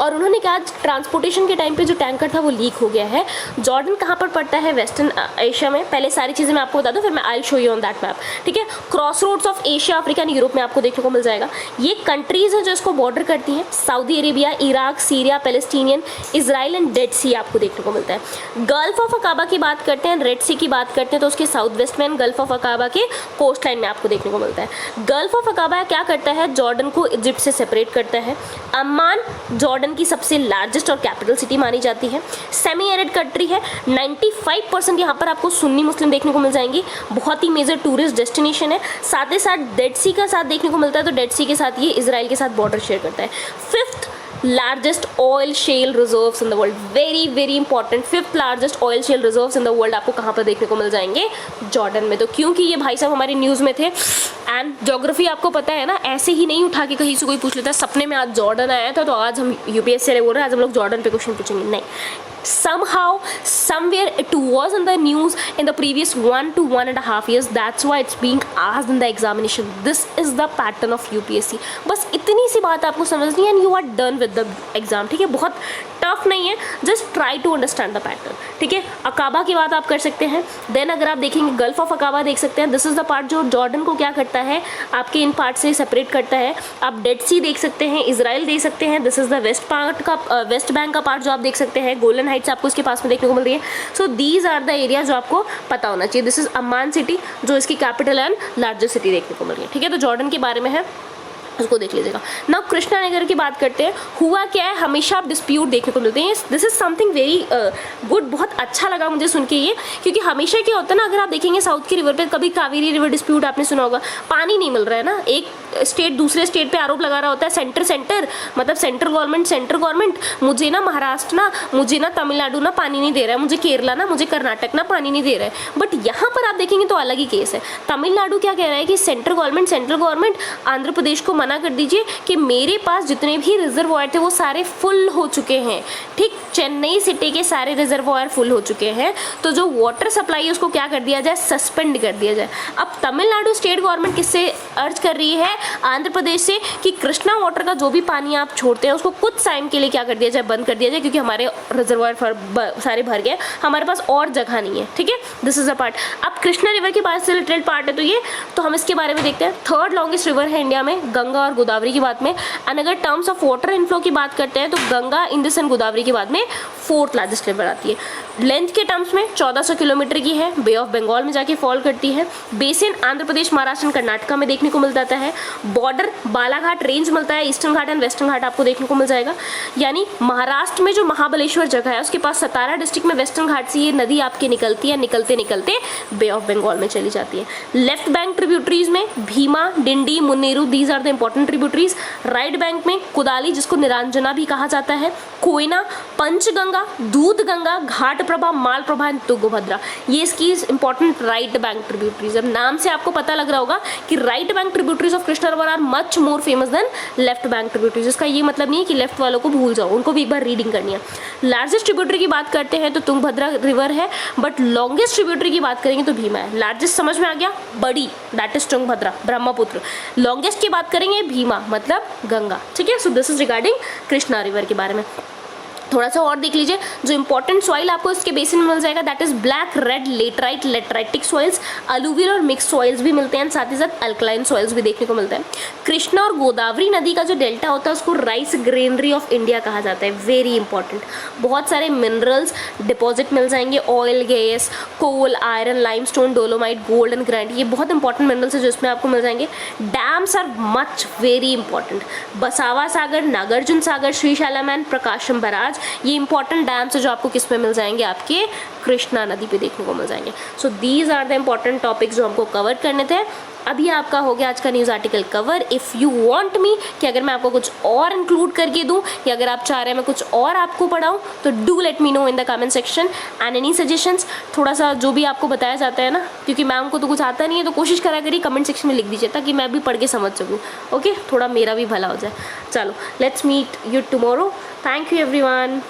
और उन्होंने कहा ट्रांसपोर्टेशन के टाइम पे जो टैंकर था वो लीक हो गया है। जॉर्डन कहाँ पर पड़ता है? वेस्टर्न एशिया में। पहले सारी चीज़ें मैं आपको बता दूँ, फिर मैं I show you on that map, ठीक है। Crossroads of Asia, Africa and Europe में आपको देखने को मिल जाएगा। ये कंट्रीज़ हैं जो इसको बॉर्डर करती हैं, Saudi Arabia, Iraq, Syria, Palestinian, Israel and Dead Sea आपको देखने को मिलता है। गल्फ ऑफ अकाबा की बात करते हैं, रेड सी की बात करते हैं तो उसके साउथ वेस्ट में गल्फ ऑफ अकाबा के कोस्ट लाइन में आपको देखने को मिलता है। गल्फ ऑफ अकाबा क्या करता है? जॉर्डन को इजिप्ट से सेपरेट करता है। अम्मान जॉर्डन की सबसे लार्जेस्ट और कैपिटल सिटी मानी जाती है। सेमी एरिड कंट्री है, 95% यहाँ पर आपको सुन्नी मुस्लिम देखने को मिल जाएंगी। बहुत ही मेजर टूरिस्ट डेस्टिनेशन है। साथ ही साथ डेड सी का साथ देखने को मिलता है, तो डेड सी के साथ ये इजराइल के साथ बॉर्डर शेयर करता है। 5th largest oil shale reserves in the world, very very important. 5th largest oil shale reserves in the world आपको कहाँ पर देखने को मिल जाएंगे? जॉर्डन में। तो क्योंकि ये भाई साहब हमारी न्यूज़ में थे, एंड ज्योग्राफी आपको पता है ना, ऐसे ही नहीं उठा के कहीं से कोई पूछ लेता है सपने में आज जॉर्डन आया था तो आज हम यूपीएससी से बोल रहे हैं आज हम लोग जॉर्डन पे क्वेश्चन पूछेंगे, नहीं। Somehow, somewhere it was in the news in the previous 1 to 1.5 years. That's why it's being asked in the examination. This is the pattern of UPSC. बस इतनी सी बात आपको समझनी है, and you are done with the exam. ठीक है, बहुत tough नहीं है, just try to understand the pattern, ठीक है। अकाबा की बात आप कर सकते हैं। देन अगर आप देखेंगे गल्फ ऑफ अकाबा देख सकते हैं, दिस इज द पार्ट जो जॉर्डन को क्या करता है, आपके इन पार्ट से सेपरेट करता है। आप डेड सी देख सकते हैं, इजराइल देख सकते हैं, this is the west part का वेस्ट बैंक का पार्ट जो आप देख सकते हैं, गोलन हाइट्स आपको इसके पास में देखने को मिल रही है। So these are the area जो आपको पता होना चाहिए। दिस इज अम्मान सिटी जो इसकी कैपिटल एंड लार्जेस्ट सिटी देखने को मिल रही है, ठीक है। तो जॉर्डन के बारे में है, उसको देख लीजिएगा। नाउ कृष्णा नगर की बात करते हैं। हुआ क्या है, हमेशा आप डिस्प्यूट देखने को मिलते हैं। This is something very good, बहुत अच्छा लगा मुझे सुन के ये, क्योंकि हमेशा क्या होता है ना, अगर आप देखेंगे साउथ की रिवर पे कभी कावेरी रिवर डिस्प्यूट आपने सुना होगा, पानी नहीं मिल रहा है ना, एक स्टेट दूसरे स्टेट पे आरोप लगा रहा होता है, सेंटर मतलब सेंट्रल गवर्नमेंट मुझे ना महाराष्ट्र ना, मुझे ना तमिलनाडु ना पानी नहीं दे रहा है, मुझे केरला ना, मुझे कर्नाटक ना पानी नहीं दे रहा है। बट यहाँ पर आप देखेंगे तो अलग ही केस है। तमिलनाडु क्या कह रहा है कि सेंट्रल गवर्नमेंट आंध्र प्रदेश को मना कर दीजिए कि मेरे पास जितने भी रिजर्वॉयर थे वो सारे फुल हो चुके हैं, ठीक। चेन्नई सिटी के सारे रिजर्वॉयर फुल हो चुके हैं, तो जो वाटर सप्लाई है उसको क्या कर दिया जाए, सस्पेंड कर दिया जाए। अब तमिलनाडु स्टेट गवर्नमेंट किससे अर्ज कर रही है, आंध्र प्रदेश से, कि कृष्णा वाटर का जो भी पानी आप छोड़ते हैं उसको कुछ टाइम के लिए क्या कर दिया जाए, बंद कर दिया जाए, क्योंकि हमारे रिजर्वॉयर सारे भर गए, हमारे पास और जगह नहीं है, ठीक है। This is a part. अब कृष्णा रिवर के पास से रिलेटेड पार्ट है तो ये, तो हम इसके बारे में देखते हैं। 3rd लॉन्गेस्ट रिवर है इंडिया में, गंगा गंगा और गोदावरी की बात में। एंड अगर टर्म्स ऑफ वाटर इनफ्लो की बात करते हैं तो गंगा, इंडस एंड गोदावरी की बात में 4th लार्जेस्ट रिवर आती है। लेंथ के टर्म्स में 1400 किलोमीटर की है, बे ऑफ बंगाल में जाके फॉल करती है। बेसिन आंध्र प्रदेश, महाराष्ट्र एंड कर्नाटका में देखने को मिल जाता है। बॉर्डर बालाघाट रेंज मिलता है, ईस्टर्न घाट एंड वेस्टर्न घाट आपको देखने को मिल जाएगा। यानी महाराष्ट्र में जो महाबलेश्वर जगह है उसके पास सतारा डिस्ट्रिक्ट में वेस्टर्न घाट से ये नदी आपके निकलती है, निकलते निकलते बे ऑफ बंगाल में चली जाती है। लेफ्ट बैंक ट्रिब्यूटरीज में Bhima, Dindi, Munneru, these are the important tributaries. Right bank में कुदाली, जिसको निरंजना भी कहा जाता है, Koyna, Panchganga, Dudhganga, Ghataprabha, Malaprabha and Tungabhadra, ये इसकी इंपॉर्टेंट राइट बैंक ट्रिब्यूटरीज। अब नाम से आपको पता लग रहा होगा कि right bank tributaries of Krishna river are much more famous than left bank tributaries. इसका ये मतलब नहीं है कि लेफ्ट वालों को भूल जाओ, उनको भी एक बार रीडिंग करनी है। लार्जेस्ट ट्रिब्यूटरी की बात करते हैं तो तुंगभद्रा रिवर है, बट लॉन्गेस्ट ट्रिब्यूटरी की बात करेंगे तो भीमा है। लार्जेस्ट समझ में आ गया, बड़ी that is Tungabhadra, Brahmaputra. Longest key बात करेंगे भीमा, मतलब गंगा। ठीक है, सो this is regarding Krishna river के बारे में। थोड़ा सा और देख लीजिए, जो इंपॉर्टेंट सॉइल आपको इसके बेसिन में मिल जाएगा that is black, red, laterite, lateritic soils, alluvial और मिक्स सॉइल्स भी मिलते हैं, साथ ही साथ अल्कलाइन सॉइल्स भी देखने को मिलता है। कृष्णा और गोदावरी नदी का जो डेल्टा होता है उसको राइस ग्रेनरी ऑफ इंडिया कहा जाता है, वेरी इंपॉर्टेंट। बहुत सारे मिनरल्स डिपॉजिट मिल जाएंगे, oil, gas, coal, iron, limestone, dolomite, gold and granite, ये बहुत इंपॉर्टेंट मिनरल्स है जो इसमें आपको मिल जाएंगे। Dams are much very important, Basava Sagar, Nagarjuna Sagar, Srisailam and Prakasam barrage, ये इंपॉर्टेंट डैम्स है जो आपको किस में मिल जाएंगे, आपके कृष्णा नदी पे देखने को मिल जाएंगे। So these are the important topics जो हमको कवर करने थे। अभी आपका हो गया आज का news article cover. If you want me कि अगर मैं आपको कुछ और इंक्लूड करके दूं या अगर आप चाह रहे हैं मैं कुछ और आपको पढ़ाऊं तो do let me know in the comment section and any suggestions. थोड़ा सा जो भी आपको बताया जाता है ना, क्योंकि मैम को तो कुछ आता नहीं है, तो कोशिश करा करिए कमेंट सेक्शन में लिख दीजिए ताकि मैं भी पढ़ के समझ सकूँ। ओके, थोड़ा मेरा भी भला हो जाए। चलो, let's meet you tomorrow. Thank you everyone.